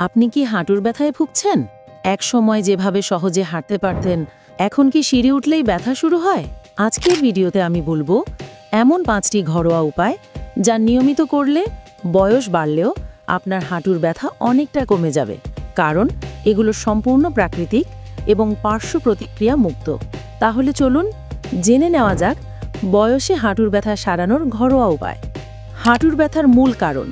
আপনি কি হাঁটুর ব্যথায় ভুগছেন? এক সময় যেভাবে সহজে হাঁটতে পারতেন, এখন কি সিঁড়ি উঠলেই ব্যথা শুরু হয়? আজকের ভিডিওতে আমি বলবো এমন 5টি ঘরোয়া উপায় যা নিয়মিত করলে বয়স বাড়লেও আপনার হাঁটুর ব্যথা অনেকটা কমে যাবে। কারণ এগুলো সম্পূর্ণ প্রাকৃতিক এবং পার্শ্ব প্রতিক্রিয়া মুক্ত। তাহলে চলুন জেনে নেওয়া যাক বয়সে হাঁটুর ব্যথা সারানোর ঘরোয়া উপায়। হাঁটুর ব্যথার মূল কারণ।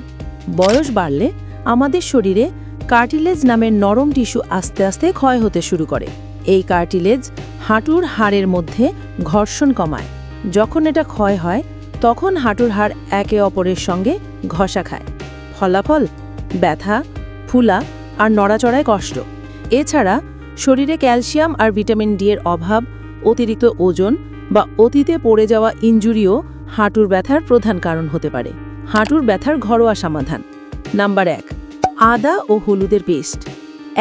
বয়স বাড়লে আমাদের শরীরে কার্টিলেজ নামের নরম টিস্যু আস্তে আস্তে ক্ষয় হতে শুরু করে। এই কার্টিলেজ হাঁটুর হাড়ের মধ্যে ঘর্ষণ কমায়। যখন এটা ক্ষয় হয় তখন হাঁটুর হাড় একে অপরের সঙ্গে ঘষা খায়। ফলাফল ব্যথা, ফুলা আর নড়াচড়ায় কষ্ট। এছাড়া শরীরে ক্যালসিয়াম আর ভিটামিন ডি এর অভাব, অতিরিক্ত ওজন বা অতীতে পড়ে যাওয়া ইনজুরিও হাঁটুর ব্যথার প্রধান কারণ হতে পারে। হাঁটুর ব্যথার ঘরোয়া সমাধান। নাম্বার 1, আদা ও হলুদের পেস্ট।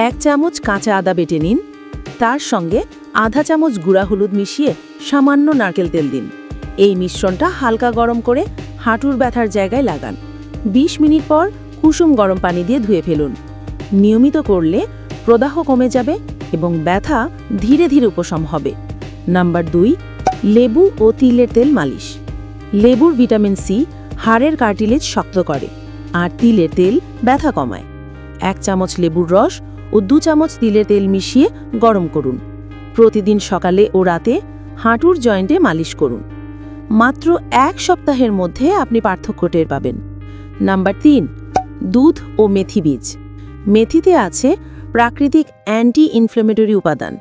1 চামচ কাঁচা আদা বেটে নিন, তার সঙ্গে আধা চামচ গুঁড়া হলুদ মিশিয়ে সামান্য নারকেল তেল দিন। এই মিশ্রণটা হালকা গরম করে হাঁটুর ব্যথার জায়গায় লাগান। 20 মিনিট পর কুসুম গরম পানি দিয়ে ধুয়ে ফেলুন। নিয়মিত করলে প্রদাহ কমে যাবে এবং ব্যথা ধীরে ধীরে উপশম হবে। নাম্বার 2, লেবু ও তিলের তেল মালিশ। লেবুর ভিটামিন সি হাড়ের কার্টিলেজ শক্ত করে, আর তিলের তেল ব্যথা কমায়। 1 চামচ লেবুর রস ও 2 চামচ তিলের তেল মিশিয়ে গরম করুন। প্রতিদিন সকালে ও রাতে হাঁটুর জয়েন্টে মালিশ করুন। মাত্র 1 সপ্তাহের মধ্যে আপনি পার্থক্য টের পাবেন। নাম্বার 3, দুধ ও মেথি বীজ। মেথিতে আছে প্রাকৃতিক অ্যান্টি ইনফ্ল্যামেটরি উপাদান।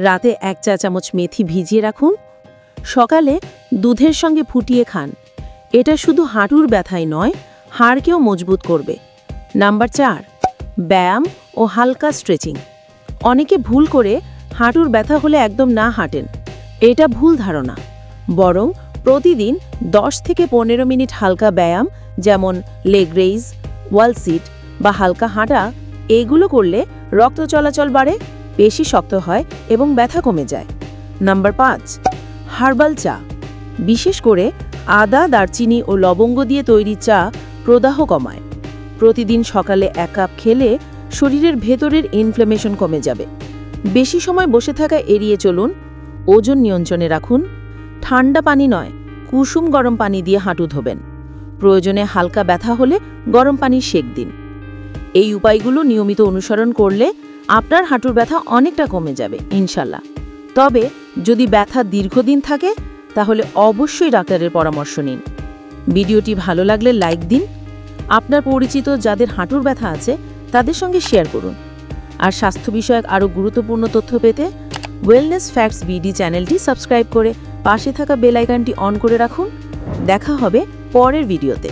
রাতে 1 চা চামচ মেথি ভিজিয়ে রাখুন, সকালে দুধের সঙ্গে ফুটিয়ে খান। এটা শুধু হাঁটুর ব্যথাই নয়, হাড়কেও মজবুত করবে। নাম্বার 4, ব্যায়াম ও হালকা স্ট্রেচিং। অনেকে ভুল করে হাঁটুর ব্যথা হলে একদম না হাঁটেন। এটা ভুল ধারণা। বরং প্রতিদিন 10 থেকে 15 মিনিট হালকা ব্যায়াম, যেমন লেগ রেইজ, ওয়াল সিট বা হালকা হাঁটা, এগুলো করলে রক্ত চলাচল বাড়ে, পেশি শক্ত হয় এবং ব্যথা কমে যায়। নাম্বার 5, হার্বাল চা। বিশেষ করে আদা, দারচিনি ও লবঙ্গ দিয়ে তৈরি চা প্রদাহ কমায়। প্রতিদিন সকালে 1 কাপ খেলে শরীরের ভেতরের ইনফ্ল্যামেশন কমে যাবে। বেশি সময় বসে থাকা এড়িয়ে চলুন। ওজন নিয়ন্ত্রণে রাখুন। ঠান্ডা পানি নয়, কুসুম গরম পানি দিয়ে হাঁটু ধোবেন। প্রয়োজনে হালকা ব্যথা হলে গরম পানি সেঁক দিন। এই উপায়গুলো নিয়মিত অনুসরণ করলে আপনার হাঁটুর ব্যথা অনেকটা কমে যাবে ইনশাল্লাহ। তবে যদি ব্যথা দীর্ঘদিন থাকে তাহলে অবশ্যই ডাক্তারের পরামর্শ নিন। ভিডিওটি ভালো লাগলে লাইক দিন। আপনার পরিচিত যাদের হাঁটুর ব্যথা আছে তাদের সঙ্গে শেয়ার করুন। আর স্বাস্থ্য বিষয়ক আরও গুরুত্বপূর্ণ তথ্য পেতে ওয়েলনেস ফ্যাক্টস বিডি চ্যানেলটি সাবস্ক্রাইব করে পাশে থাকা বেল আইকনটি অন করে রাখুন। দেখা হবে পরের ভিডিওতে।